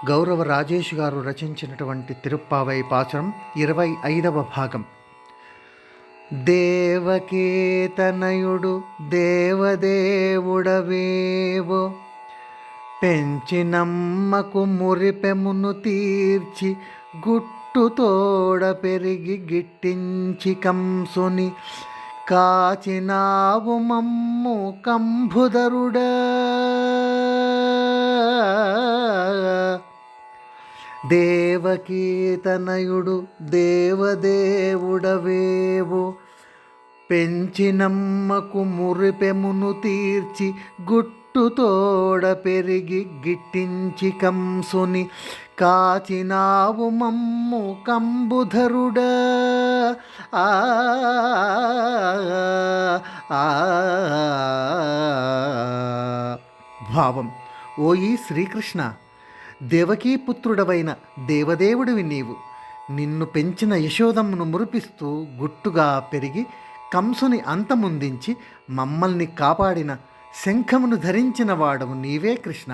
గౌరవ రాజేష్ గారు రచించినటువంటి తిరుప్పావై పాసురం 25వ భాగం. దేవకీతనయుడు దేవదేవుడవేవో పెంచినమ్మకు మురిపెమును తీర్చి గుట్టుతోడ పెరిగి గిట్టించి కంసుని కాచినావు మమ్ము కంబుధరుడా. దేవకీతనయుడు దేవదేవుడవేవో పెంచినమ్మకు మురిపెమును తీర్చి గుట్టుతోడ పెరిగి గిట్టించి కంసుని కాచినావు మమ్ము కంబుధరుడా. ఆ భావం: ఓయి శ్రీకృష్ణ, దేవకీపుత్రుడవైన దేవదేవుడివి నీవు. నిన్ను పెంచిన యశోదమ్మను మురిపిస్తూ గుట్టుగా పెరిగి కంసుని అంతముందించి మమ్మల్ని కాపాడిన శంఖమును ధరించిన వాడవు నీవే కృష్ణ.